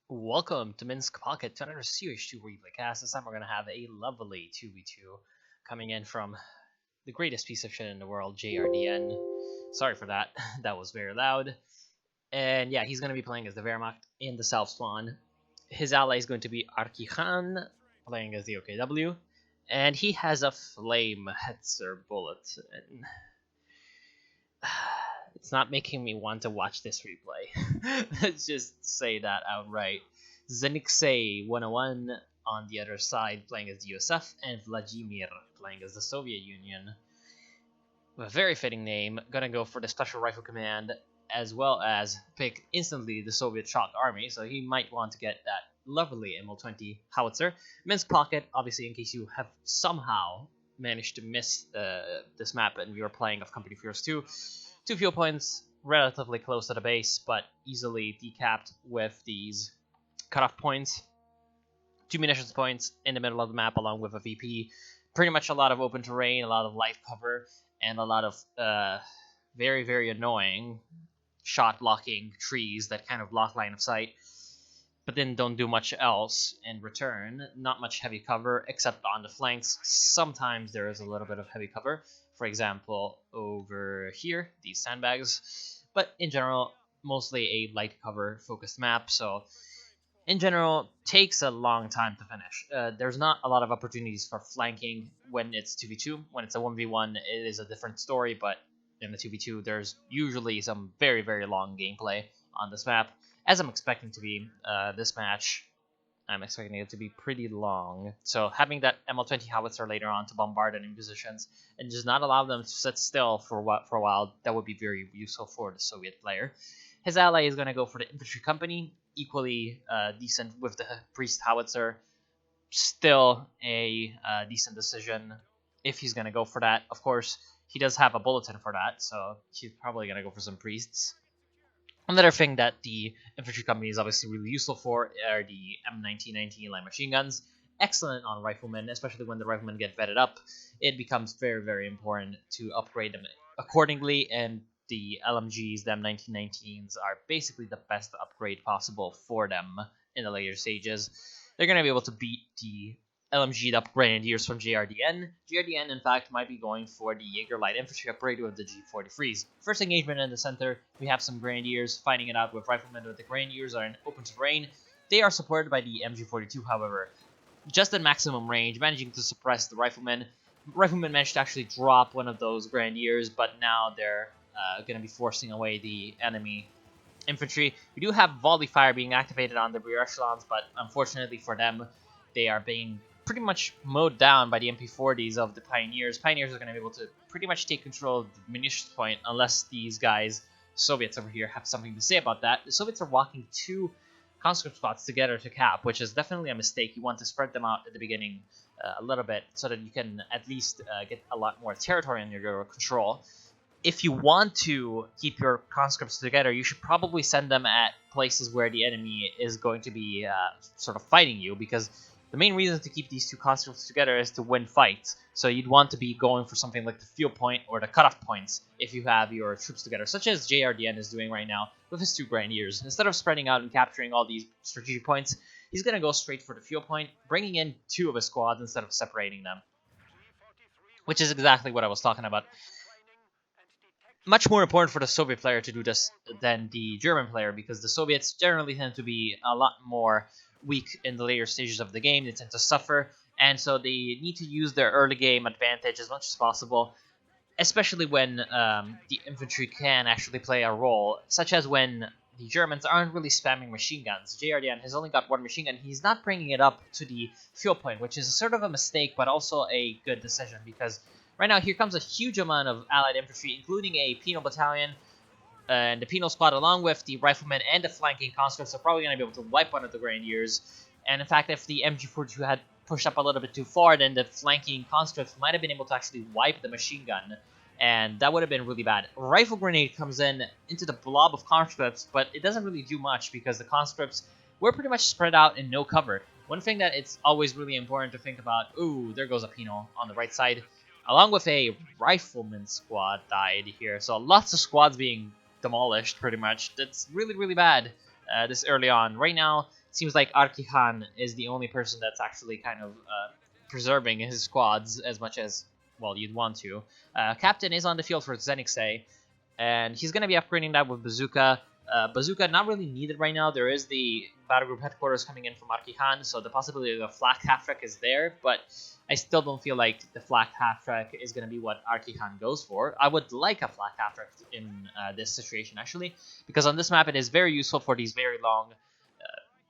Welcome to Minsk Pocket, to another Series 2 replay cast. This time we're going to have a lovely 2v2 coming in from the greatest piece of shit in the world, JRDN. Sorry for that, that was very loud. And yeah, he's going to be playing as the Wehrmacht in the South Swan. His ally is going to be Arkikhan, playing as the OKW. And he has a Flame Hetzer bullet. And it's not making me want to watch this replay. Let's just say that outright. Zeniksei 101 on the other side playing as the USF, and Vladimir playing as the Soviet Union. A very fitting name. Gonna go for the Special Rifle Command as well as pick instantly the Soviet Shock Army, so he might want to get that lovely ML20 howitzer. Minsk Pocket, obviously, in case you have somehow managed to miss this map and we were playing of Company Fierce 2. 2 fuel points, relatively close to the base, but easily decapped with these cutoff points. 2 munitions points in the middle of the map along with a VP. Pretty much a lot of open terrain, a lot of light cover, and a lot of very, very annoying shot blocking trees that kind of block line of sight, but then don't do much else in return. Not much heavy cover except on the flanks. Sometimes there is a little bit of heavy cover. For example, over here, these sandbags. But in general, mostly a light cover focused map. So in general, takes a long time to finish. There's not a lot of opportunities for flanking when it's 2v2. When it's a 1v1, it is a different story, but in the 2v2, there's usually some very, very long gameplay on this map. As I'm expecting to be this match, I'm expecting it to be pretty long. So having that ML20 howitzer later on to bombard enemy positions and just not allow them to sit still for a while, that would be very useful for the Soviet player. His ally is going to go for the infantry company, equally decent with the priest howitzer. Still a decent decision if he's going to go for that. Of course, he does have a bulletin for that, so he's probably going to go for some priests. Another thing that the infantry company is obviously really useful for are the M1919 light machine guns. Excellent on riflemen, especially when the riflemen get vetted up. It becomes very, very important to upgrade them accordingly, and the LMGs, the M1919s, are basically the best upgrade possible for them in the later stages. They're going to be able to beat the LMG'd up Grenadiers from JRDN. JRDN, in fact, might be going for the Jaeger Light Infantry upgrade with the G43s. First engagement in the center, we have some Grenadiers fighting it out with Riflemen, but the Grenadiers are in open terrain. They are supported by the MG42, however. Just at maximum range, managing to suppress the Riflemen. Riflemen managed to actually drop one of those Grenadiers, but now they're going to be forcing away the enemy infantry. We do have volley fire being activated on the rear echelons, but unfortunately for them, they are being pretty much mowed down by the MP40s of the Pioneers. Pioneers are going to be able to pretty much take control of the munitions point unless these guys, Soviets over here, have something to say about that. The Soviets are walking 2 conscript spots together to cap, which is definitely a mistake. You want to spread them out at the beginning a little bit so that you can at least get a lot more territory under your control. If you want to keep your conscripts together, you should probably send them at places where the enemy is going to be sort of fighting you, because the main reason to keep these 2 conscripts together is to win fights. So you'd want to be going for something like the fuel point or the cutoff points if you have your troops together, such as JRDN is doing right now with his 2 Grenadiers. Instead of spreading out and capturing all these strategic points, he's going to go straight for the fuel point, bringing in 2 of his squads instead of separating them, which is exactly what I was talking about. Much more important for the Soviet player to do this than the German player, because the Soviets generally tend to be a lot more weak in the later stages of the game. They tend to suffer, and so they need to use their early game advantage as much as possible, especially when the infantry can actually play a role, such as when the Germans aren't really spamming machine guns. JRDN has only got 1 machine gun. He's not bringing it up to the fuel point, which is sort of a mistake, but also a good decision, because right now here comes a huge amount of allied infantry, including a penal battalion, and the penal squad, along with the riflemen and the flanking conscripts, are probably going to be able to wipe one of the Grenadiers. And in fact, if the MG42 had pushed up a little bit too far, then the flanking conscripts might have been able to actually wipe the machine gun, and that would have been really bad. Rifle grenade comes in into the blob of conscripts, but it doesn't really do much because the conscripts were pretty much spread out in no cover. One thing that it's always really important to think about, ooh, there goes a penal on the right side, along with a rifleman squad died here. So lots of squads being demolished, pretty much. That's really, really bad this early on. Right now, seems like Arkihan is the only person that's actually kind of preserving his squads as much as, well, you'd want to. Captain is on the field for Zenixei, and he's going to be upgrading that with Bazooka. Bazooka not really needed right now. There is the battle group headquarters coming in from Arkihan, so the possibility of a flak half-track is there, but I still don't feel like the flak half-track is going to be what Arkihan goes for. I would like a flak half-track in this situation, actually, because on this map it is very useful for these very long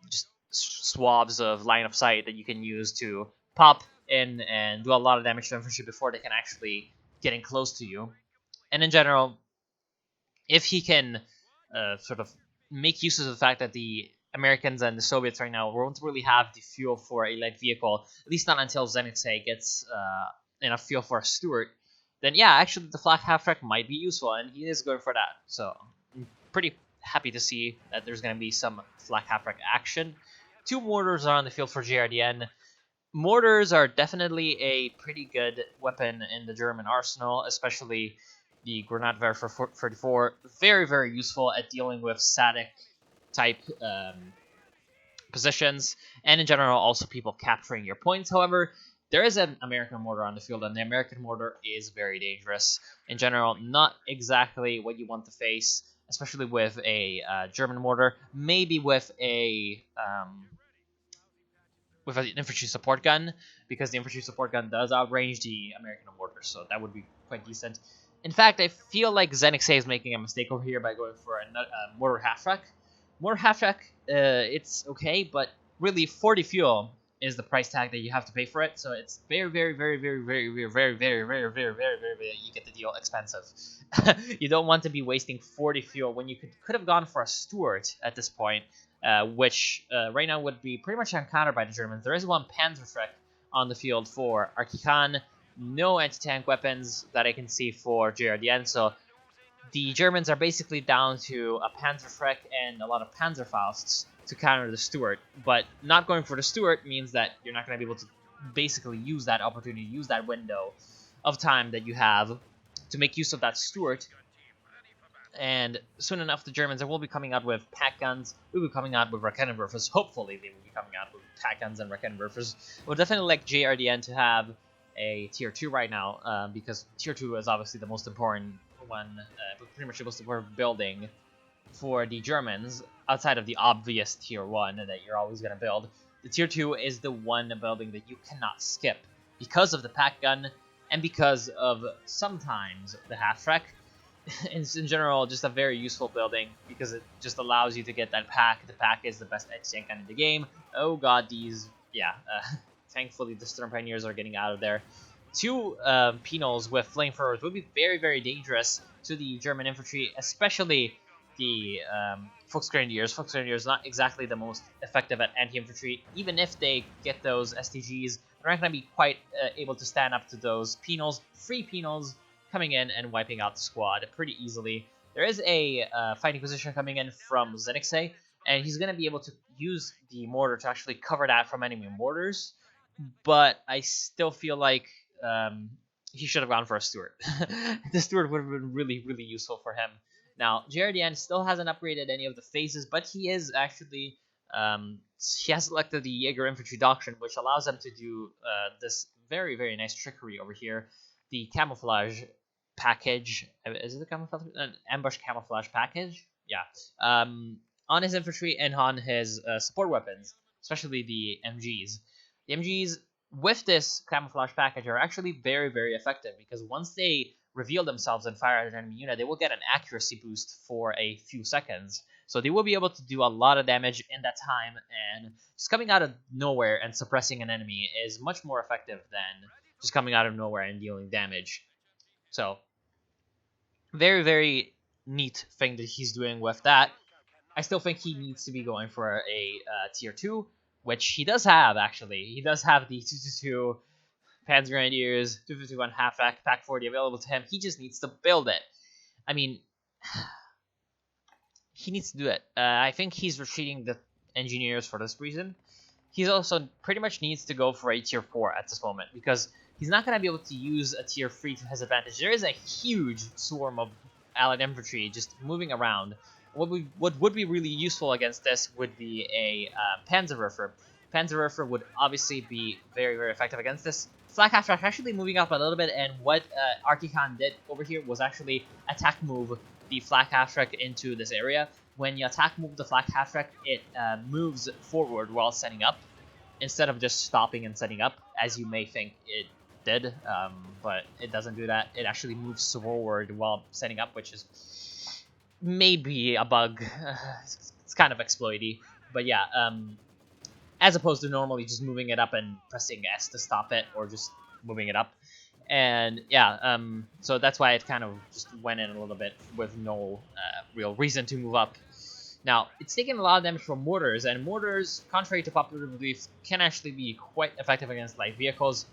just swabs of line of sight that you can use to pop in and do a lot of damage to infantry before they can actually get in close to you. And in general, if he can sort of make use of the fact that the Americans and the Soviets right now won't really have the fuel for a light vehicle, at least not until Zenitsei gets enough fuel for a Stuart, then yeah, actually the flak half-track might be useful, and he is going for that. So I'm pretty happy to see that there's going to be some flak half-track action. 2 mortars are on the field for JRDN. Mortars are definitely a pretty good weapon in the German arsenal, especially the Granatwerfer 34. Very, very useful at dealing with static type positions, and in general also people capturing your points. However, there is an American mortar on the field, and the American mortar is very dangerous. In general, not exactly what you want to face, especially with a German mortar. Maybe with an infantry support gun, because the infantry support gun does outrange the American mortar, so that would be quite decent. In fact, I feel like Zenixei is making a mistake over here by going for a mortar half-track. Mortar half-track, it's okay, but really 40 fuel is the price tag that you have to pay for it, so it's very, very, very, very, very, very, very, very, very, very, very, very, you get the deal, expensive. You don't want to be wasting 40 fuel when you could have gone for a Stuart at this point, which right now would be pretty much uncountered by the Germans. There is one Panzerschreck on the field for Arkihan, no anti-tank weapons that I can see for JRDN, so the Germans are basically down to a Panzerschreck and a lot of Panzerfausts to counter the Stuart, but not going for the Stuart means that you're not going to be able to basically use that opportunity, use that window of time that you have to make use of that Stuart. And soon enough, the Germans will be coming out with pack guns. We'll be coming out with Raketenwerfers. Hopefully, they will be coming out with pack guns and Raketenwerfers. We'll definitely like JRDN to have a tier 2 right now, because tier 2 is obviously the most important one, pretty much the most important building for the Germans, outside of the obvious tier 1 that you're always going to build. The tier 2 is the one building that you cannot skip because of the pack gun and because of sometimes the half-track. It's in general just a very useful building because it just allows you to get that pack. The pack is the best edge-tank gun in the game. Oh god, these, yeah, thankfully the Stern Pioneers are getting out of there. 2 Penals with flamethrowers would be very, very dangerous to the German infantry, especially the Volksgrenadiers. Volksgrenadiers not exactly the most effective at anti-infantry. Even if they get those STGs, they're not going to be quite able to stand up to those Penals. 3 Penals coming in and wiping out the squad pretty easily. There is a fighting position coming in from Zenixei, and he's going to be able to use the mortar to actually cover that from enemy mortars, but I still feel like he should have gone for a Stuart. The Stuart would have been really, really useful for him. Now, JRDN still hasn't upgraded any of the phases, but he is actually, he has selected the Jaeger Infantry Doctrine, which allows him to do this very, very nice trickery over here. The camouflage package, is it the camouflage? Ambush camouflage package? Yeah. On his infantry and on his support weapons, especially the MGs. The MGs with this camouflage package are actually very, very effective because once they reveal themselves and fire at an enemy unit, they will get an accuracy boost for a few seconds. So they will be able to do a lot of damage in that time, and just coming out of nowhere and suppressing an enemy is much more effective than just coming out of nowhere and dealing damage. So, very, very neat thing that he's doing with that. I still think he needs to be going for a tier 2, which he does have, actually. He does have the 222 Panzer Grenadiers, 251 half-track, Pack 40 available to him. He just needs to build it. I mean, he needs to do it. I think he's retreating the engineers for this reason. He also pretty much needs to go for a tier 4 at this moment, because he's not going to be able to use a tier 3 to his advantage. There is a huge swarm of allied infantry just moving around what would be really useful against this would be a Panzerwerfer. Panzerwerfer would obviously be very effective against this. Flak half track actually moving up a little bit, and what Archicon did over here was actually attack move the flak half track into this area. When you attack move the flak half track, it moves forward while setting up, instead of just stopping and setting up, as you may think it did, but it doesn't do that. It actually moves forward while setting up, which is maybe a bug. It's kind of exploity, but yeah, as opposed to normally just moving it up and pressing S to stop it, or just moving it up. And yeah, so that's why it kind of just went in a little bit with no real reason to move up. Now, it's taking a lot of damage from mortars, and mortars, contrary to popular belief, can actually be quite effective against light vehicles.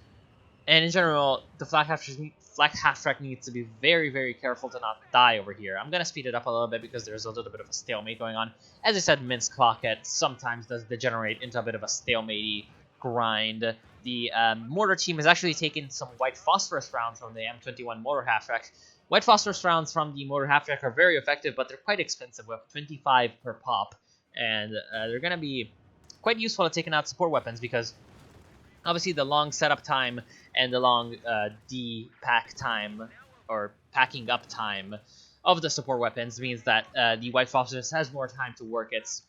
And in general, the flak half track needs to be very careful to not die over here. I'm gonna speed it up a little bit because there's a little bit of a stalemate going on. As I said, Mince Clocket sometimes does degenerate into a bit of a stalemate grind. The mortar team has actually taken some white phosphorus rounds from the M21 mortar half track. White phosphorus rounds from the mortar half track are very effective, but they're quite expensive, with 25 per pop, and they're gonna be quite useful at taking out support weapons because obviously the long setup time and the long de-pack time, or packing up time, of the support weapons means that the white phosphorus has more time to work its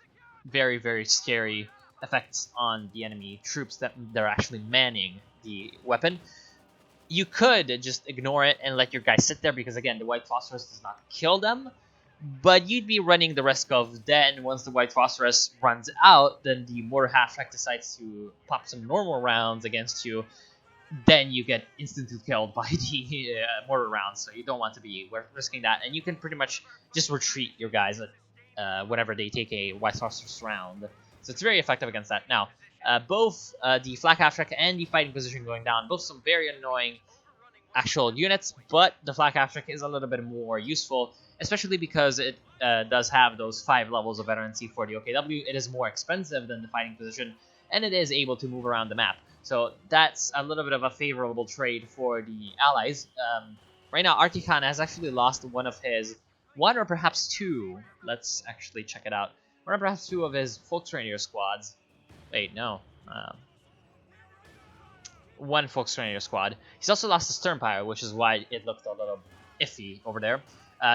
very scary effects on the enemy troops that they're actually manning the weapon. You could just ignore it and let your guys sit there because, again, the white phosphorus does not kill them, but you'd be running the risk of then, once the white phosphorus runs out, then the mortar half track decides to pop some normal rounds against you. Then you get instantly killed by the mortar rounds, so you don't want to be risking that. And you can pretty much just retreat your guys whenever they take a white phosphorus round. So it's very effective against that. Now, both the flak half track and the fighting position going down, both some very annoying actual units, but the flak half track is a little bit more useful, especially because it does have those 5 levels of veterancy for the OKW. It is more expensive than the fighting position, and it is able to move around the map. So that's a little bit of a favorable trade for the allies. Right now, Archicon has actually lost one or perhaps two. Let's actually check it out. One or perhaps two of his Volksrainier squads. Wait, no. One Volksrainier squad. He's also lost the Sternpire, which is why it looked a little iffy over there.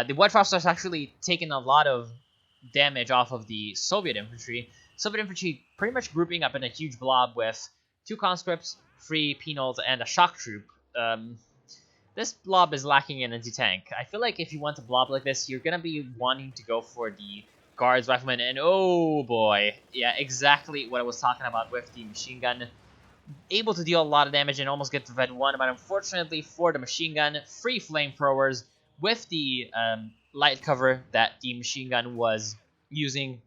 The White Frosters actually taken a lot of damage off of the Soviet infantry. Soviet infantry pretty much grouping up in a huge blob with 2 conscripts, 3 penals, and a shock troop. This blob is lacking an anti-tank. I feel like if you want a blob like this, you're going to be wanting to go for the Guards, Riflemen, and oh boy. Yeah, exactly what I was talking about with the machine gun. Able to deal a lot of damage and almost get to Vet 1, but unfortunately for the machine gun, 3 flamethrowers with the light cover that the machine gun was using.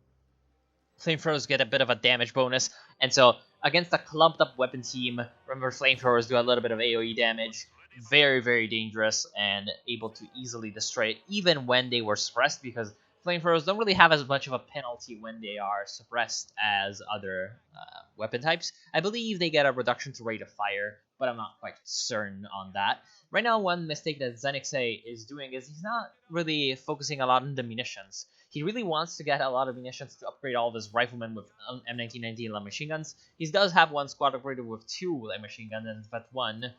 Flamethrowers get a bit of a damage bonus, and so against a clumped up weapon team, remember flamethrowers do a little bit of AoE damage. Very dangerous and able to easily destroy it even when they were suppressed, because flamethrowers don't really have as much of a penalty when they are suppressed as other weapon types. I believe they get a reduction to rate of fire, but I'm not quite certain on that. Right now, one mistake that Zenixay is doing is he's not really focusing a lot on the munitions. He really wants to get a lot of munitions to upgrade all of his riflemen with M1919 light machine guns. He does have one squad upgraded with 2 light machine guns and Vet 1,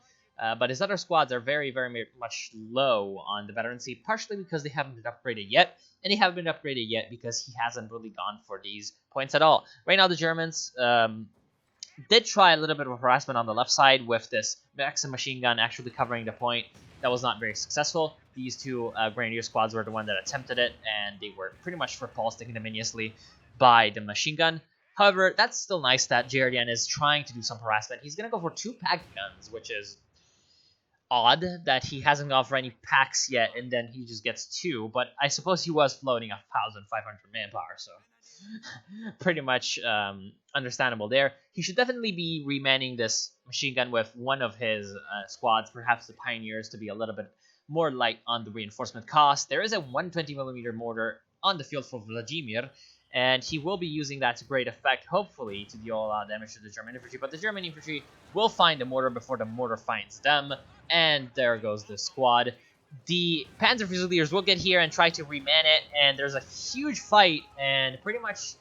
but his other squads are very much low on the veterancy, partially because they haven't been upgraded yet, and they haven't been upgraded yet because he hasn't really gone for these points at all. Right now, the Germans did try a little bit of harassment on the left side with this Maxim machine gun actually covering the point. That was not very successful. These 2 Grenadier squads were the one that attempted it, and they were pretty much repulsed ignominiously by the machine gun. However, that's still nice that JRDN is trying to do some harassment. He's going to go for 2 pack guns, which is odd that he hasn't gone for any packs yet, and then he just gets 2, but I suppose he was floating 1,500 manpower, so pretty much understandable there. He should definitely be remanning this machine gun with one of his squads, perhaps the Pioneers, to be a little bit more light on the reinforcement cost. There is a 120mm mortar on the field for Vladimir, and he will be using that to great effect, hopefully, to deal a lot of damage to the German infantry, but the German infantry will find the mortar before the mortar finds them, and there goes the squad. the Panzer Fusiliers will get here and try to reman it, and there's a huge fight, and pretty much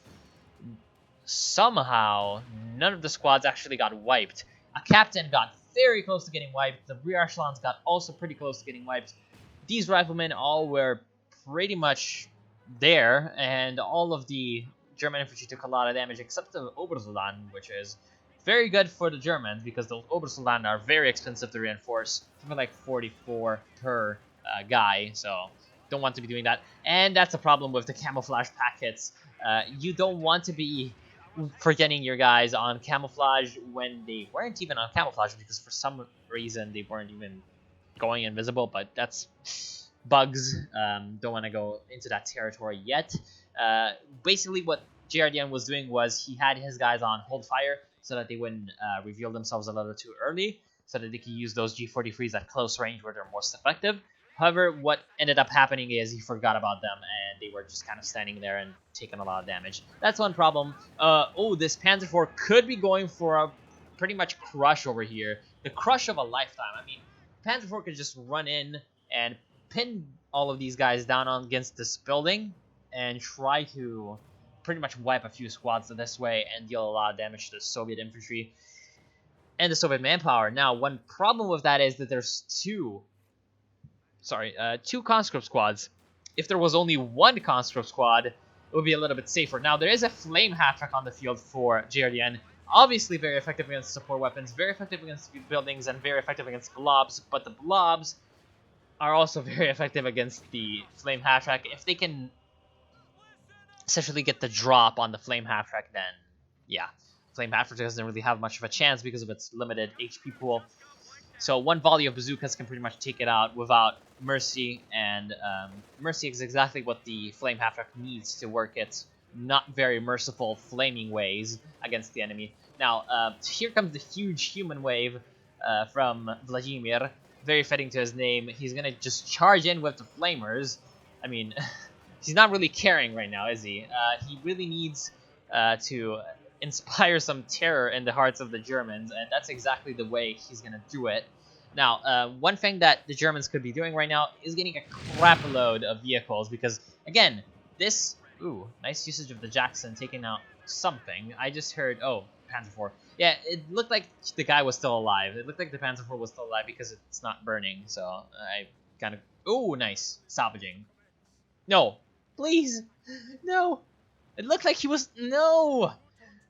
somehow none of the squads actually got wiped. A captain got very close to getting wiped. The rear echelons got also pretty close to getting wiped. These riflemen all were pretty much there, and all of the German infantry took a lot of damage, except the Obersoldaten, which is very good for the Germans because those Obersoldaten are very expensive to reinforce. Something like 44 per guy, so don't want to be doing that. And that's a problem with the camouflage packets. You don't want to be forgetting your guys on camouflage when they weren't even on camouflage because for some reason they weren't even going invisible, but that's bugs. Don't want to go into that territory yet. Basically what JRDN was doing was he had his guys on hold fire so that they wouldn't reveal themselves a little too early, so that they could use those G43s at close range where they're most effective. However, what ended up happening is he forgot about them, and they were just kind of standing there and taking a lot of damage. That's one problem. Oh, this Panzer IV could be going for a pretty much crush over here. The crush of a lifetime. I mean, Panzer IV could just run in and pin all of these guys down on against this building and try to pretty much wipe a few squads this way and deal a lot of damage to the Soviet infantry and the Soviet manpower. Now, one problem with that is that there's two conscript squads. If there was only one conscript squad, it would be a little bit safer. Now, there is a flame half-track on the field for JRDN. Obviously very effective against support weapons, very effective against buildings, and very effective against blobs, but the blobs are also very effective against the flame half-track. If they can essentially get the drop on the flame half-track, then yeah, flame half-track doesn't really have much of a chance because of its limited HP pool. So one volley of bazookas can pretty much take it out without mercy, and mercy is exactly what the flame half-track needs to work its not very merciful flaming ways against the enemy. Now, here comes the huge human wave from Vladimir. Very fitting to his name. He's gonna just charge in with the flamers. I mean, he's not really caring right now, is he? He really needs to inspire some terror in the hearts of the Germans, and that's exactly the way he's gonna do it. Now, one thing that the Germans could be doing right now is getting a crap load of vehicles, because, again, this... Ooh, nice usage of the Jackson, taking out something. I just heard... Oh, Panzer IV. Yeah, it looked like the guy was still alive. It looked like the Panzer IV was still alive because it's not burning, so I kind of... Ooh, nice. Salvaging. No. Please. No. It looked like he was... No!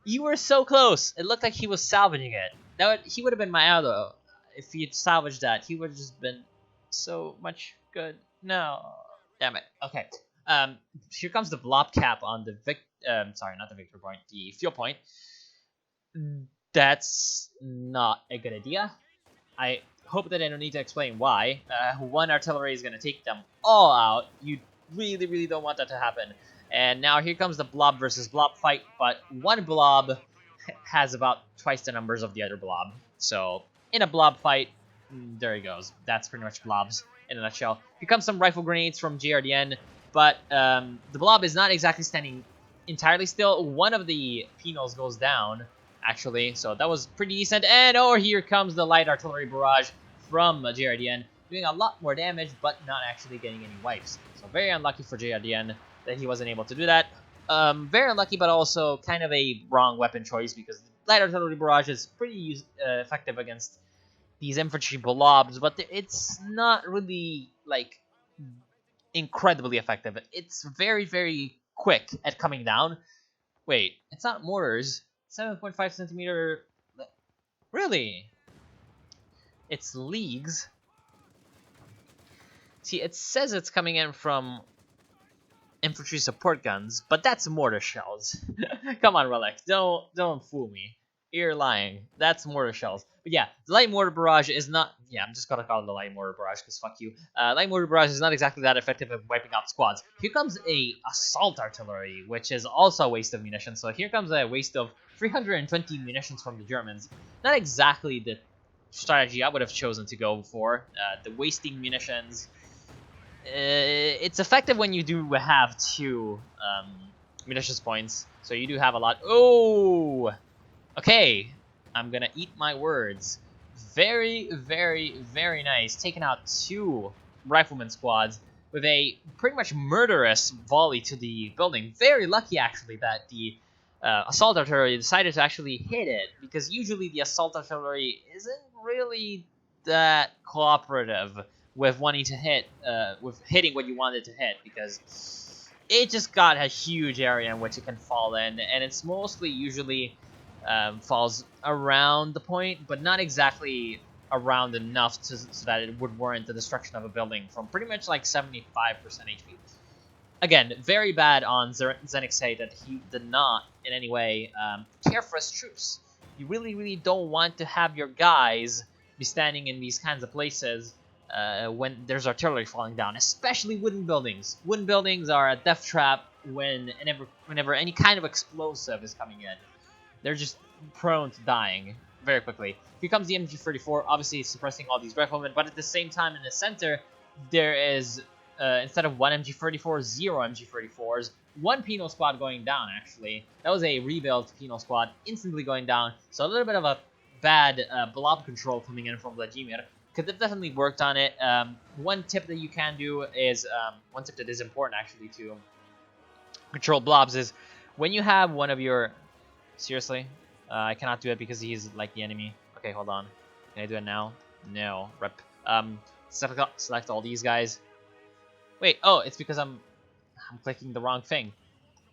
You were so close. It looked like he was salvaging it. He would have been my ally if he had salvaged that. He would have just been so much good. No. Damn it. Okay. Here comes the Blob cap on the sorry, not the victory point, the fuel point. That's not a good idea. I hope that I don't need to explain why. One artillery is going to take them all out. You really, really don't want that to happen. And now here comes the Blob versus Blob fight, but one Blob has about twice the numbers of the other Blob. So, in a Blob fight, there he goes. That's pretty much Blobs in a nutshell. Here comes some rifle grenades from JRDN, but the Blob is not exactly standing entirely still. One of the penals goes down, actually, so that was pretty decent. And oh, here comes the light artillery barrage from JRDN, doing a lot more damage, but not actually getting any wipes. So very unlucky for JRDN that he wasn't able to do that. Very unlucky, but also kind of a wrong weapon choice, because light artillery barrage is pretty effective against these infantry blobs, but it's not really, like, incredibly effective. It's very, very quick at coming down. Wait, it's not mortars. 7.5 centimeter... Really? It's leagues. See, it says it's coming in from infantry support guns, but that's mortar shells. Come on, Relic, don't fool me. You're lying. That's mortar shells. But yeah, the light mortar barrage is not... Yeah, I'm just gonna call it the light mortar barrage, because fuck you. Light mortar barrage is not exactly that effective at wiping out squads. Here comes a assault artillery, which is also a waste of munitions. So here comes a waste of 320 munitions from the Germans. Not exactly the strategy I would have chosen to go for. The wasting munitions... it's effective when you do have two munitions points, so you do have a lot. Oh, okay, I'm gonna eat my words. Very, very, very nice. Taking out two rifleman squads with a pretty much murderous volley to the building. Very lucky, actually, that the assault artillery decided to actually hit it, because usually the assault artillery isn't really that cooperative with wanting to hit, with hitting what you wanted to hit, because it just got a huge area in which it can fall in, and it's mostly usually falls around the point, but not exactly around enough so that it would warrant the destruction of a building from pretty much like 75% HP. Again, very bad on Zenixei that he did not in any way care for his troops. You really, really don't want to have your guys be standing in these kinds of places when there's artillery falling down, especially wooden buildings. Wooden buildings are a death trap whenever any kind of explosive is coming in. They're just prone to dying very quickly. Here comes the MG34, obviously suppressing all these riflemen, but at the same time in the center, there is, instead of one MG34, 0 MG34s, one penal squad going down, actually. That was a rebuilt penal squad, instantly going down, so a little bit of a bad blob control coming in from Vladimir. Could have definitely worked on it. One tip that you can do is, one tip that is important, actually, to control blobs is when you have one of your... Seriously? I cannot do it because he's like the enemy. Okay, hold on. Can I do it now? No. Rep. Select all these guys. Wait, oh, it's because I'm clicking the wrong thing.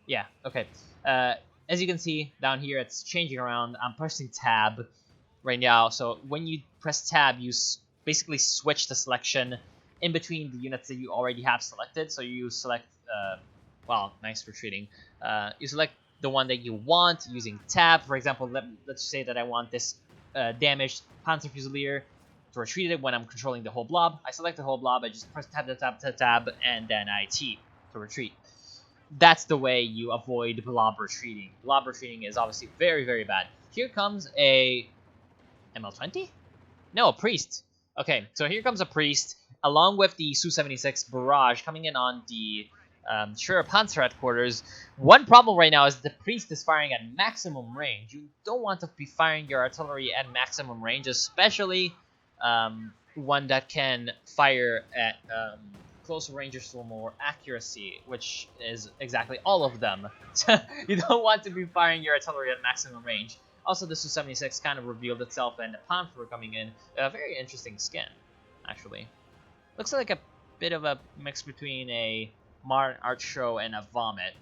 Yeah, okay. As you can see down here, it's changing around. I'm pressing tab right now. So when you press tab, you basically switch the selection in between the units that you already have selected. So you select, wow, nice retreating. You select the one that you want using tab. For example, let's say that I want this damaged Panzer Fusilier to retreat it when I'm controlling the whole blob. I select the whole blob, I just press tab, and then I T to retreat. That's the way you avoid blob retreating. Blob retreating is obviously very, very bad. Here comes a ML20? No, a priest. Okay, so here comes a priest, along with the Su-76 barrage coming in on the Sure Panzer headquarters. One problem right now is the priest is firing at maximum range. You don't want to be firing your artillery at maximum range, especially one that can fire at closer ranges for more accuracy, which is exactly all of them. You don't want to be firing your artillery at maximum range. Also, the Su-76 kind of revealed itself, and the Panzer coming in. A very interesting skin, actually. Looks like a bit of a mix between a Modern Art Show and a Vomit.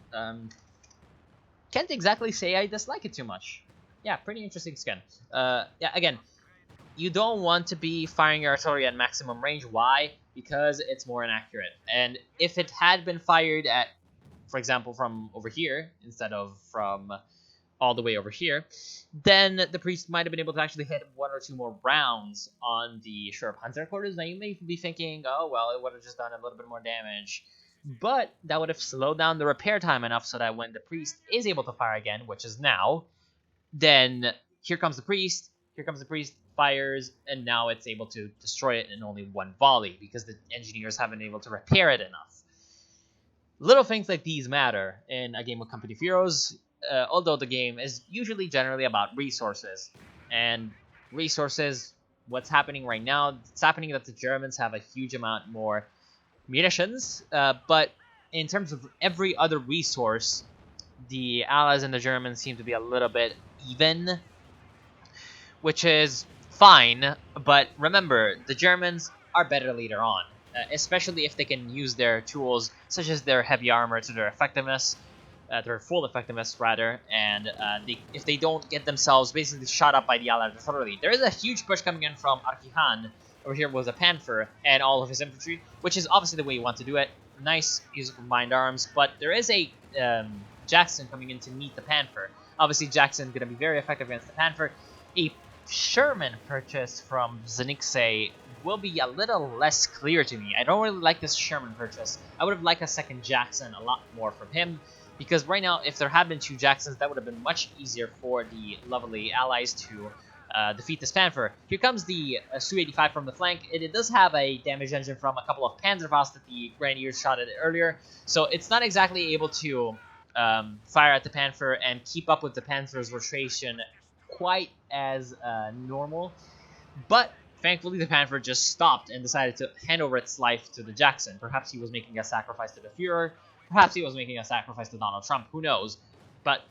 Can't exactly say I dislike it too much. Yeah, pretty interesting skin. Yeah, again, you don't want to be firing your artillery at maximum range. Why? Because it's more inaccurate. And if it had been fired at, for example, from over here, instead of from all the way over here, then the priest might have been able to actually hit 1 or 2 more rounds on the Sure Panzer quarters. Now you may be thinking, oh, well, it would have just done a little bit more damage. But that would have slowed down the repair time enough so that when the priest is able to fire again, which is now, then here comes the priest, fires, and now it's able to destroy it in only 1 volley because the engineers haven't been able to repair it enough. Little things like these matter in a game of Company of Heroes, although the game is usually generally about resources. And resources, what's happening right now, it's happening that the Germans have a huge amount more munitions, but in terms of every other resource, the Allies and the Germans seem to be a little bit even, which is fine, but remember, the Germans are better later on, especially if they can use their tools, such as their heavy armor, to their effectiveness, their full effectiveness, rather, and if they don't get themselves basically shot up by the Allied artillery. There is a huge push coming in from Arkihan. Over here was a Panther and all of his infantry, which is obviously the way you want to do it. Nice use of combined arms, but there is a Jackson coming in to meet the Panther. Obviously, Jackson going to be very effective against the Panther. A Sherman purchase from Zenixei will be a little less clear to me. I don't really like this Sherman purchase. I would have liked a second Jackson a lot more from him, because right now, if there had been 2 Jacksons, that would have been much easier for the lovely allies to defeat this Panther. Here comes the Su-85 from the flank. It does have a damage engine from a couple of Panzerfaust that the Grenadiers shot at it earlier, so it's not exactly able to fire at the Panther and keep up with the Panther's rotation quite as normal. But Thankfully, the Panther just stopped and decided to hand over its life to the Jackson. Perhaps he was making a sacrifice to the Führer. Perhaps he was making a sacrifice to Donald Trump. Who knows? But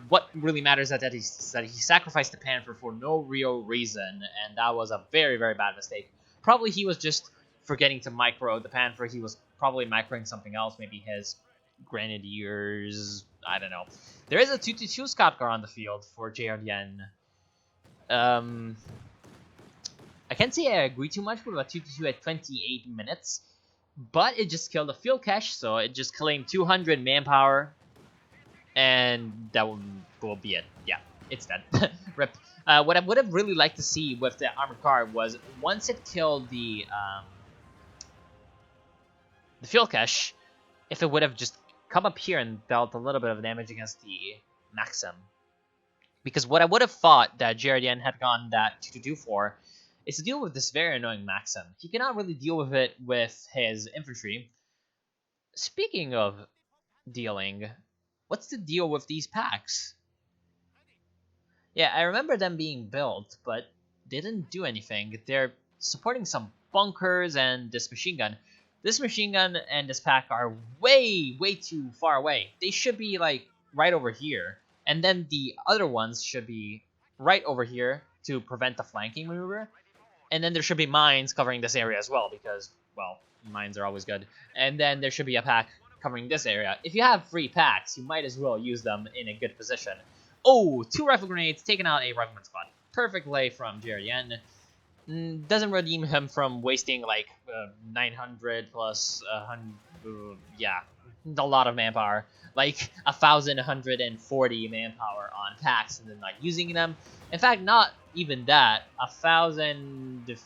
what really matters is that he sacrificed the Panther for no real reason, and that was a very, very bad mistake. Probably he was just forgetting to micro the Panther. He was probably microing something else, maybe his Grenadiers. I don't know. There is a 2-2 Scout car on the field for JRDN. I can't say I agree too much with a 2-2 at 28 minutes, but it just killed a field cache, so it just claimed 200 manpower, and that will be it. Yeah, it's dead. Rip. What I would have really liked to see with the armored car was once it killed the field cache, if it would have just come up here and dealt a little bit of damage against the Maxim. Because what I would have thought that JRDN had gone that 2-2 for is to deal with this very annoying Maxim. He cannot really deal with it with his infantry. Speaking of dealing, what's the deal with these packs? Yeah, I remember them being built, but they didn't do anything. They're supporting some bunkers and this machine gun. This machine gun and this pack are way, way too far away. They should be, like, right over here. And then the other ones should be right over here to prevent the flanking maneuver. And then there should be mines covering this area as well, because, well, mines are always good. And then there should be a pack covering this area. If you have 3 packs, you might as well use them in a good position. Oh, 2 rifle grenades, taking out a rifleman squad. Perfect lay from Jerrien. Doesn't redeem him from wasting, like, 900 plus 100, yeah, a lot of manpower. Like, 1,140 manpower on packs and then, like, using them. In fact, not even that. 1,000...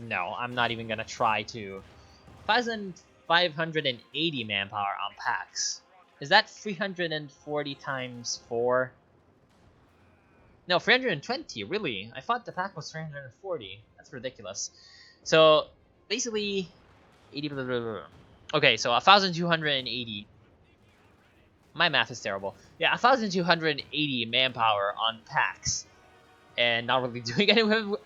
No, I'm not even gonna try to. 1,580 manpower on packs. Is that 340 times 4? No, 320, really? I thought the pack was 340. That's ridiculous. So, basically, 80... Blah, blah, blah. Okay, so 1,280. My math is terrible. Yeah, 1,280 manpower on packs. And not really doing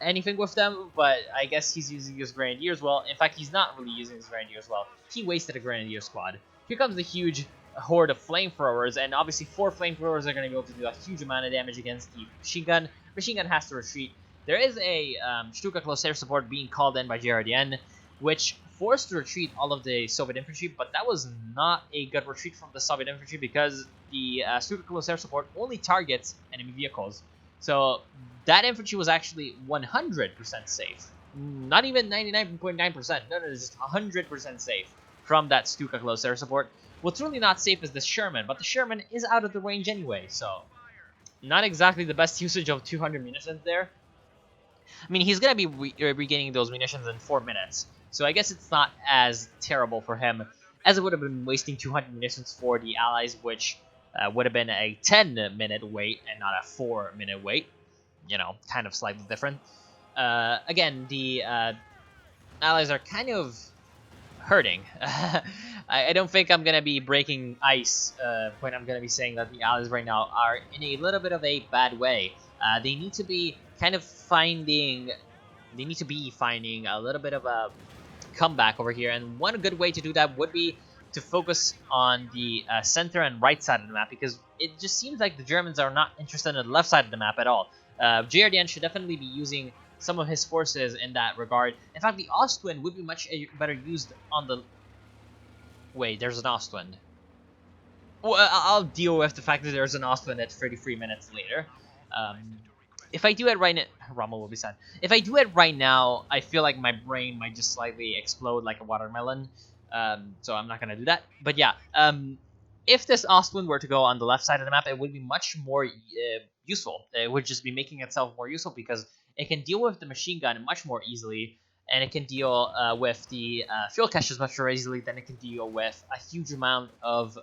anything with them, but I guess he's using his Grenadiers well. In fact, he's not really using his Grenadiers well. He wasted a Grenadier squad. Here comes the huge horde of flamethrowers, and obviously 4 flamethrowers are going to be able to do a huge amount of damage against the machine gun. Machine gun has to retreat. There is a Stuka close air support being called in by JRDN, which forced to retreat all of the Soviet infantry, but that was not a good retreat from the Soviet infantry because the Stuka close air support only targets enemy vehicles. So that infantry was actually 100% safe. Not even 99.9%. No, just 100% safe from that Stuka close air support. What's really not safe is the Sherman, but the Sherman is out of the range anyway, so not exactly the best usage of 200 munitions there. I mean, he's going to be regaining those munitions in 4 minutes, so I guess it's not as terrible for him as it would have been wasting 200 munitions for the Allies, which would have been a 10-minute wait and not a 4-minute wait. You know, kind of slightly different. Again, the Allies are kind of hurting. I don't think I'm going to be breaking ice when I'm going to be saying that the Allies right now are in a little bit of a bad way. They need to be kind of finding a little bit of a comeback over here, and one good way to do that would be to focus on the center and right side of the map, because it just seems like the Germans are not interested in the left side of the map at all. JRDN should definitely be using some of his forces in that regard. In fact, the Ostwind would be much better used on the... Wait, there's an Ostwind. Well, I'll deal with the fact that there's an Ostwind at 33 minutes later. If I do it right now... Rommel will be sad. If I do it right now, I feel like my brain might just slightly explode like a watermelon. So I'm not going to do that. But yeah, if this Ostwind were to go on the left side of the map, it would be much more useful. It would just be making itself more useful because it can deal with the machine gun much more easily, and it can deal with the fuel caches much more easily than it can deal with a huge amount of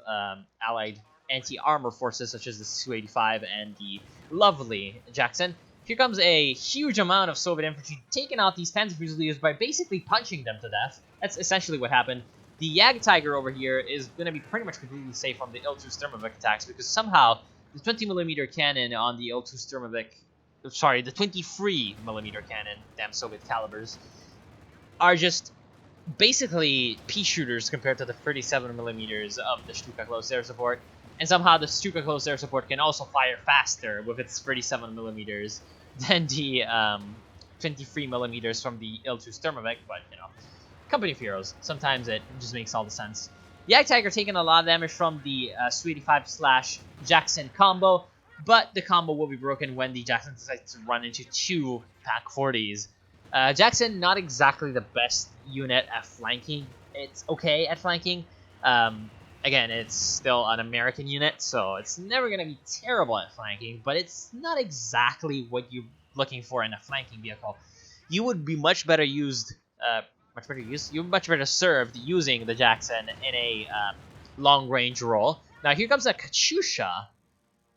allied anti-armor forces such as the Su-85 and the lovely Jackson. Here comes a huge amount of Soviet infantry taking out these Panzer Fusiliers by basically punching them to death. That's essentially what happened. The Jagdtiger over here is going to be pretty much completely safe from the Il-2 Sturmovik attacks because somehow the 20mm cannon on the Il-2 Sturmovik sorry, the 23mm cannon, damn Soviet calibers, are just basically pea shooters compared to the 37mm of the Stuka close air support. And somehow the Stuka close air support can also fire faster with its 37mm than the 23mm from the Il-2 Sturmovik, but you know, company of heroes. Sometimes it just makes all the sense. Yak Tiger taking a lot of damage from the Su-85/Jackson combo, but the combo will be broken when the Jackson decides to run into two Pack 40s. Jackson, not exactly the best unit at flanking. It's okay at flanking. Again, it's still an American unit, so it's never going to be terrible at flanking, but it's not exactly what you're looking for in a flanking vehicle. You would be much better used, you're much better served using the Jackson in a long-range role. Now, here comes a Katyusha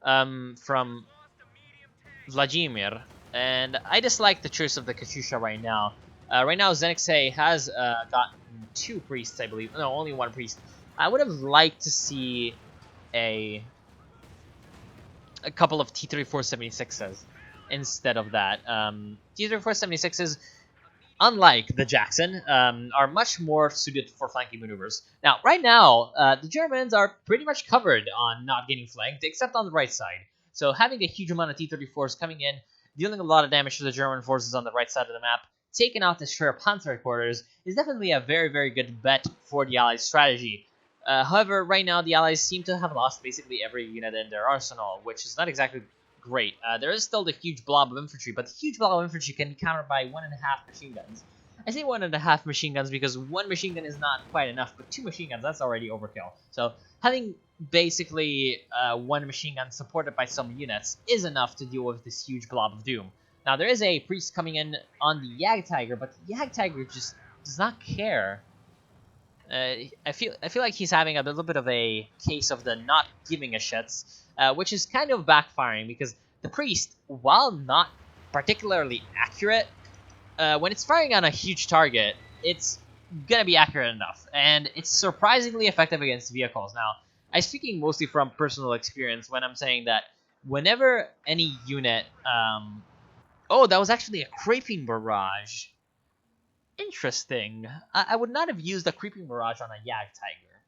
from Vladimir, and I dislike the choice of the Katyusha right now. Right now, Zenixei has gotten 2 priests, I believe. No, only 1 priest. I would have liked to see a couple of T-3476s instead of that. T-3476s, unlike the Jackson, are much more suited for flanking maneuvers. Now, right now, the Germans are pretty much covered on not getting flanked, except on the right side. So having a huge amount of T-34s coming in, dealing a lot of damage to the German forces on the right side of the map, taking out the Schwer Panzer headquarters, is definitely a very, very good bet for the Allies' strategy. However, right now, the Allies seem to have lost basically every unit in their arsenal, which is not exactly great. There is still the huge blob of infantry, but the huge blob of infantry can be countered by 1.5 machine guns. I say 1.5 machine guns because 1 machine gun is not quite enough, but 2 machine guns, that's already overkill. So having basically 1 machine gun supported by some units is enough to deal with this huge blob of doom. Now, there is a priest coming in on the Jagdtiger, but the Jagdtiger just does not care. I feel like he's having a little bit of a case of the not giving a shits, which is kind of backfiring because the priest, while not particularly accurate, when it's firing on a huge target, it's gonna be accurate enough, and it's surprisingly effective against vehicles. Now, I'm speaking mostly from personal experience when I'm saying that whenever any unit, oh, that was actually a creeping barrage. Interesting. I would not have used a creeping barrage on a Jagdtiger,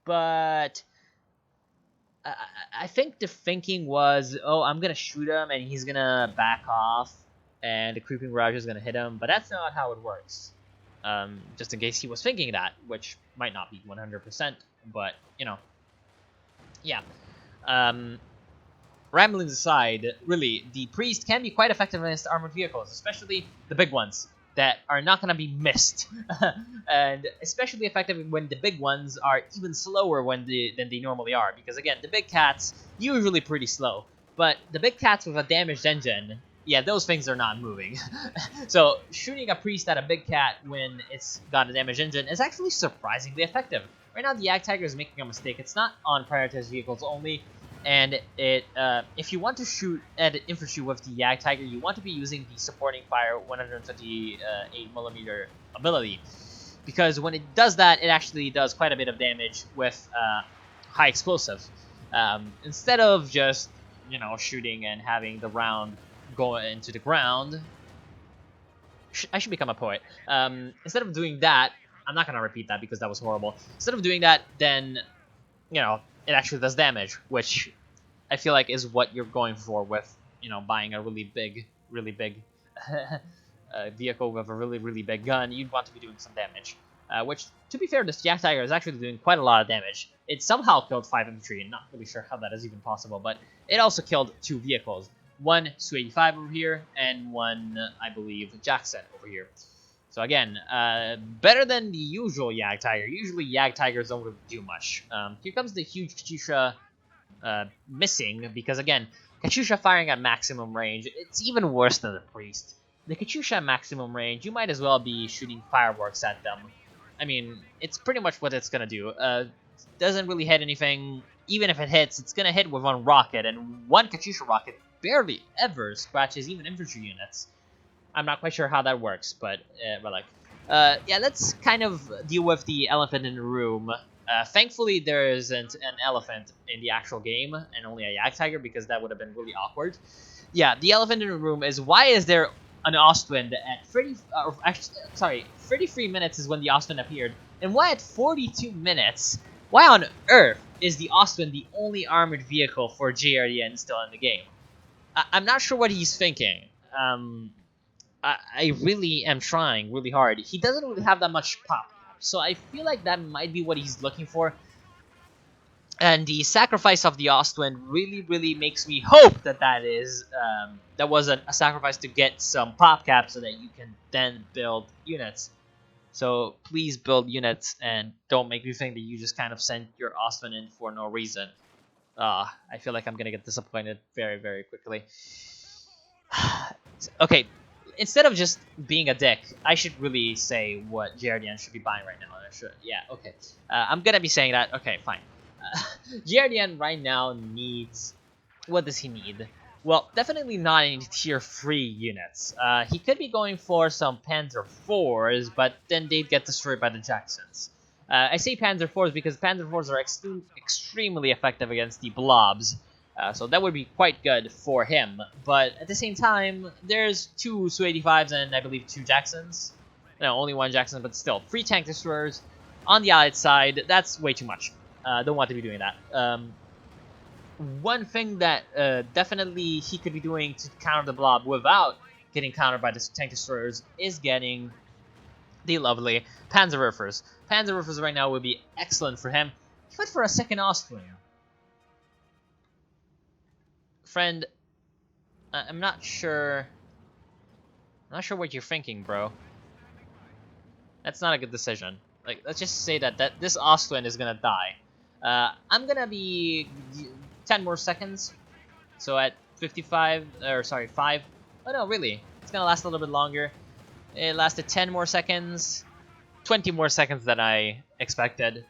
but I think the thinking was, oh, I'm gonna shoot him and he's gonna back off, and the creeping barrage is gonna hit him. But that's not how it works. Just in case he was thinking that, which might not be 100%, but you know, yeah. Ramblings aside, really, the priest can be quite effective against armored vehicles, especially the big ones that are not going to be missed, and especially effective when the big ones are even slower than they normally are, because again, the big cats usually pretty slow, but the big cats with a damaged engine, yeah, those things are not moving. So shooting a priest at a big cat when it's got a damaged engine is actually surprisingly effective. Right now, the Jagdtiger is making a mistake. It's not on prioritized vehicles only. And it, if you want to shoot at infantry with the Jagdtiger, you want to be using the supporting fire 128mm ability, because when it does that, it actually does quite a bit of damage with high explosive. Instead of just shooting and having the round go into the ground, I should become a poet. Instead of doing that, I'm not gonna repeat that because that was horrible. Instead of doing that, then it actually does damage, which I feel like is what you're going for with, buying a really big vehicle with a really big gun. You'd want to be doing some damage, which, to be fair, this Jagdtiger is actually doing quite a lot of damage. It somehow killed 5 infantry, and not really sure how that is even possible, but it also killed 2 vehicles. One Su-85 over here, and one, I believe, Jackson over here. So again, better than the usual Jagdtiger. Usually Jagdtigers don't really do much. Here comes the huge Katyusha missing, because again, Katyusha firing at maximum range, it's even worse than the priest. The Katyusha at maximum range, you might as well be shooting fireworks at them. I mean, it's pretty much what it's gonna do. Doesn't really hit anything. Even if it hits, it's gonna hit with 1 rocket, and 1 Katyusha rocket barely ever scratches even infantry units. I'm not quite sure how that works, but yeah, let's kind of deal with the elephant in the room. Thankfully, there isn't an elephant in the actual game and only a yak tiger because that would have been really awkward. Yeah, the elephant in the room is why is there an Ostwind at 30? Actually, sorry, 33 minutes is when the Ostwind appeared, and why at 42 minutes? Why on earth is the Ostwind the only armored vehicle for JRDN still in the game? I'm not sure what he's thinking. I really am trying really hard. He doesn't really have that much pop, so I feel like that might be what he's looking for. And the sacrifice of the Ostwind really makes me hope that that was a sacrifice to get some pop cap so that you can then build units. So please build units and don't make me think that you just kind of sent your Ostwind in for no reason. I feel like I'm gonna get disappointed very quickly. Okay, instead of just being a dick, I should really say what JRDN should be buying right now. Yeah, okay. I'm gonna be saying that. Okay, fine. JRDN right now needs... What does he need? Well, definitely not any tier 3 units. He could be going for some Panzer 4s, but then they'd get destroyed by the Jacksons. I say Panzer 4s because Panzer 4s are extremely effective against the Blobs. So that would be quite good for him. But at the same time, there's 2 Su-85s and I believe 2 Jacksons. No, only 1 Jackson, but still. 3 tank destroyers on the Allied side. That's way too much. Don't want to be doing that. One thing that definitely he could be doing to counter the Blob without getting countered by the tank destroyers is getting the lovely Panzerwerfers. Panzerwerfers right now would be excellent for him. He went for a second Austrian. Friend, I'm not sure what you're thinking, bro. That's not a good decision. Like, let's just say that this Ostwind is gonna die. I'm gonna be 10 more seconds. So at 55, or sorry, 5. Oh no, really? It's gonna last a little bit longer. It lasted 10 more seconds. 20 more seconds than I expected.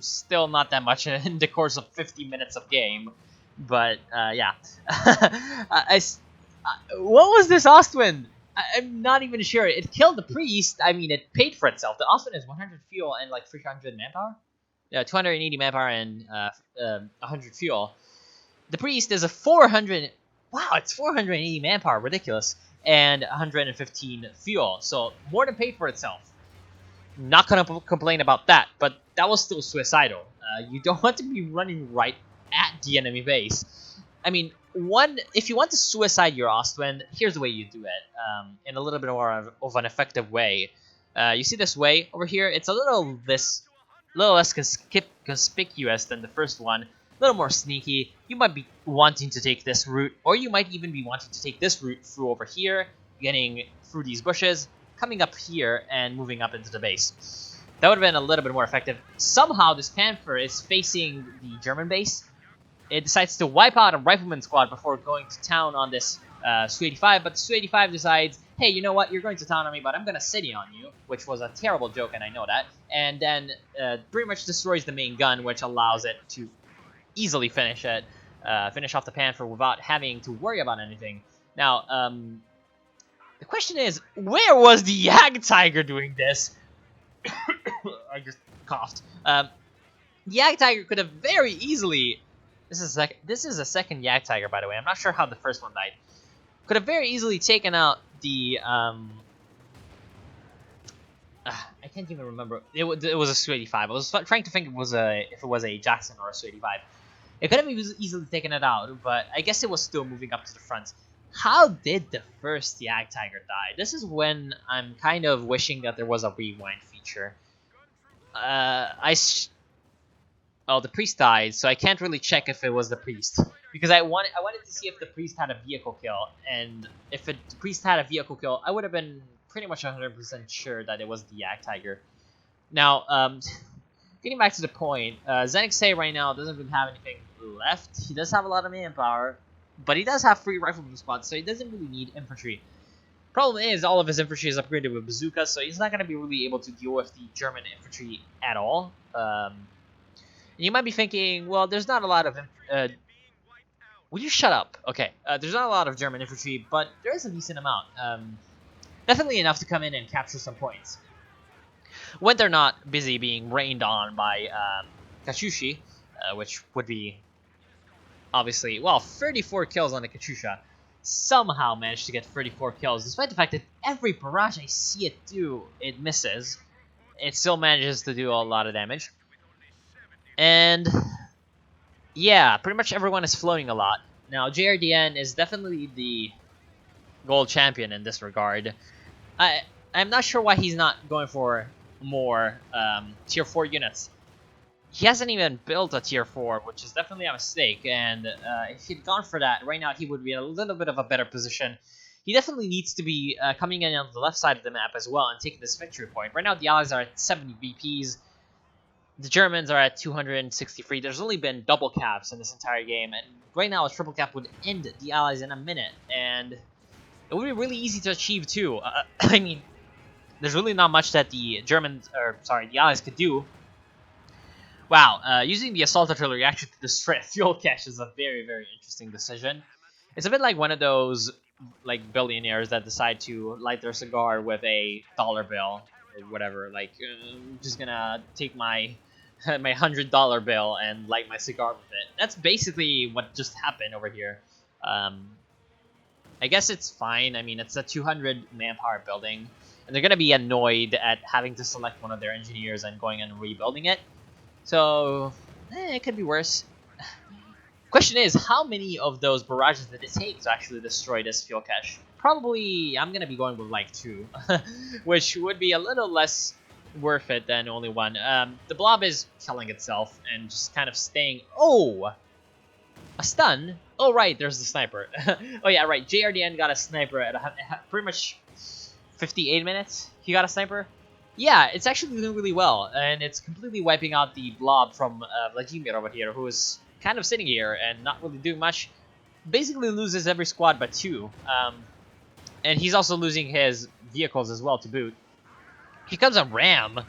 Still not that much in the course of 50 minutes of game. But, yeah. What was this Ostwind? I'm not even sure. It killed the priest. I mean, it paid for itself. The Ostwind is 100 fuel and like 300 manpower. Yeah, 280 manpower and 100 fuel. The priest is a 400. Wow, it's 480 manpower. Ridiculous. And 115 fuel. So more than paid for itself. Not gonna complain about that, but that was still suicidal. You don't want to be running right at the enemy base. I mean, if you want to suicide your Ostwind, here's the way you do it, in a little bit more of an effective way. You see this way over here? It's a little less conspicuous than the first one. A little more sneaky. You might be wanting to take this route, or you might even be wanting to take this route through over here, getting through these bushes, coming up here, and moving up into the base. That would have been a little bit more effective. Somehow, this Panther is facing the German base. It decides to wipe out a rifleman squad before going to town on this Su-85, but the Su-85 decides, hey, you know what, you're going to town on me, but I'm going to city on you, which was a terrible joke, and I know that, and then pretty much destroys the main gun, which allows it to easily finish off the Panther without having to worry about anything. Now, the question is, where was the Yag Tiger doing this? I just coughed. The Yag Tiger could have very easily... This is a second Yak Tiger, by the way. I'm not sure how the first one died. Could have very easily taken out the I can't even remember. It was a Su-85. I was trying to think if it was a Jackson or a Su-85. It could have easily taken it out, but I guess it was still moving up to the front. How did the first Yak Tiger die? This is when I'm kind of wishing that there was a rewind feature. Oh, the priest died, so I can't really check if it was the priest. Because I wanted to see if the priest had a vehicle kill, and if the priest had a vehicle kill, I would have been pretty much 100% sure that it was the Yak Tiger. Now, getting back to the point, Zenixay right now doesn't really have anything left. He does have a lot of manpower, but he does have 3 rifleman squads, so he doesn't really need infantry. Problem is, all of his infantry is upgraded with bazookas, so he's not going to be really able to deal with the German infantry at all. You might be thinking, well, there's not a lot of... will you shut up? Okay, there's not a lot of German infantry, but there is a decent amount. Definitely enough to come in and capture some points. when they're not busy being rained on by Kachushi, which would be obviously, well, 34 kills on the Katyusha. Somehow managed to get 34 kills, despite the fact that every barrage I see it do, it misses. It still manages to do a lot of damage. And yeah, pretty much everyone is floating a lot. Now, JRDN is definitely the gold champion in this regard. I'm not sure why he's not going for more tier 4 units. He hasn't even built a tier 4, which is definitely a mistake, and if he'd gone for that, right now he would be in a little bit of a better position. He definitely needs to be coming in on the left side of the map as well and taking this victory point. Right now the Allies are at 70 VPs, the Germans are at 263. There's only been double caps in this entire game, and right now a triple cap would end the Allies in a minute, and it would be really easy to achieve too. I mean, there's really not much that the the Allies could do. Wow, using the assault artillery actually to destroy a fuel cache is a very, very interesting decision. It's a bit like one of those like billionaires that decide to light their cigar with a dollar bill or whatever. Like, I'm just gonna take my my $100 bill and light my cigar with it. That's basically what just happened over here. I guess it's fine. I mean, it's a 200 manpower building, and they're gonna be annoyed at having to select one of their engineers and going and rebuilding it. So, it could be worse. Question is, how many of those barrages did it take to actually destroy this fuel cache? Probably, I'm gonna be going with like 2, which would be a little less worth it than only 1. The Blob is killing itself and just kind of staying. Oh! A stun? Oh, right, there's the sniper. Oh, yeah, right. JRDN got a sniper at pretty much 58 minutes. He got a sniper. Yeah, it's actually doing really well, and it's completely wiping out the Blob from Vladimir over here, who is kind of sitting here and not really doing much. Basically loses every squad but 2. And he's also losing his vehicles as well to boot. Here comes a ram.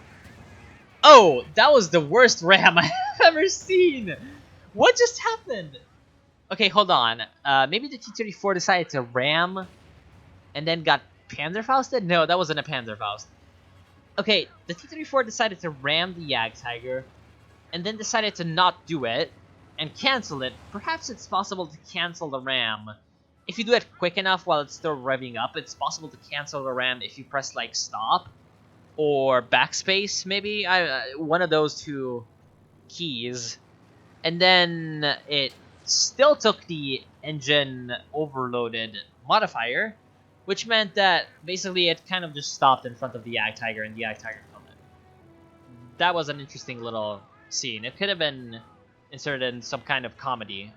Oh, that was the worst ram I've ever seen. What just happened? Okay, hold on. Maybe the T-34 decided to ram and then got Panzerfausted? No, that wasn't a Panzerfaust. Okay, the T-34 decided to ram the Jagdtiger and then decided to not do it and cancel it. Perhaps it's possible to cancel the ram. If you do it quick enough while it's still revving up, it's possible to cancel the ram if you press like stop or backspace, maybe. One of those 2 keys. And then it still took the engine overloaded modifier, which meant that basically it kind of just stopped in front of the Jagdtiger and the Jagdtiger killed it. That was an interesting little scene. It could have been inserted in some kind of comedy.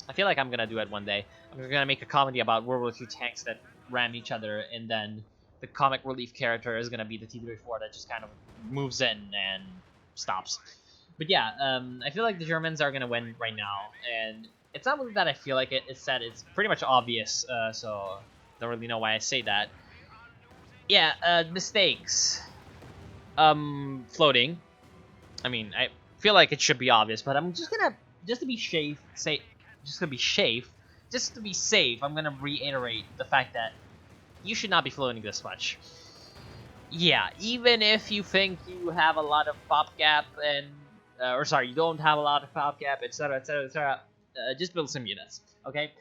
I feel like I'm gonna do it one day. I'm gonna make a comedy about World War II tanks that ram each other, and then the comic relief character is gonna be the T-34 that just kind of moves in and stops. But yeah, I feel like the Germans are gonna win right now, and it's not really that I feel like it. It's that it's pretty much obvious. So don't really know why I say that. Yeah, mistakes. Floating. I mean, I feel like it should be obvious, but I'm just gonna, just to be safe, I'm gonna reiterate the fact that you should not be floating this much. Yeah, even if you think you have a lot of pop gap and, you don't have a lot of pop gap, etc., etc., etc., just build some units, okay?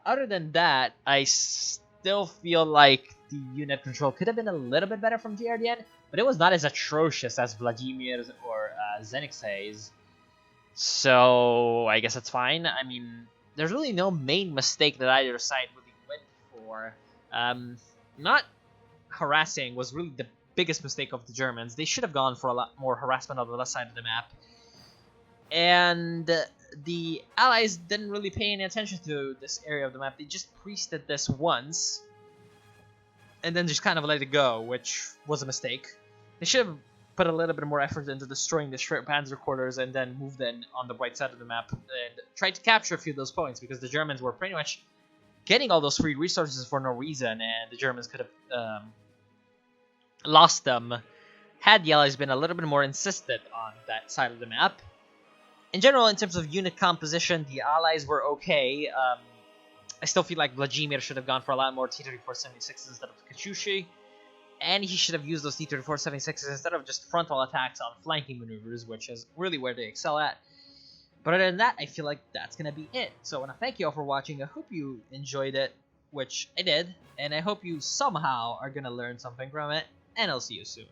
Other than that, I still feel like the unit control could have been a little bit better from GRDN, but it was not as atrocious as Vladimir's or Zenix's. So I guess that's fine. I mean, there's really no main mistake that either side really went for. Not harassing was really the biggest mistake of the Germans. They should have gone for a lot more harassment on the left side of the map. And the Allies didn't really pay any attention to this area of the map. They just priested this once, and then just kind of let it go, which was a mistake. They should have put a little bit more effort into destroying the Panzer quarters and then moved in on the right side of the map and tried to capture a few of those points, because the Germans were pretty much getting all those free resources for no reason, and the Germans could have lost them had the Allies been a little bit more insistent on that side of the map. In general, in terms of unit composition, the Allies were okay. I still feel like Vladimir should have gone for a lot more T-34-76s instead of Katyushi. and he should have used those T-34-76s instead of just frontal attacks on flanking maneuvers, which is really where they excel at. But other than that, I feel like that's going to be it. So I want to thank you all for watching. I hope you enjoyed it, which I did, and I hope you somehow are going to learn something from it, and I'll see you soon.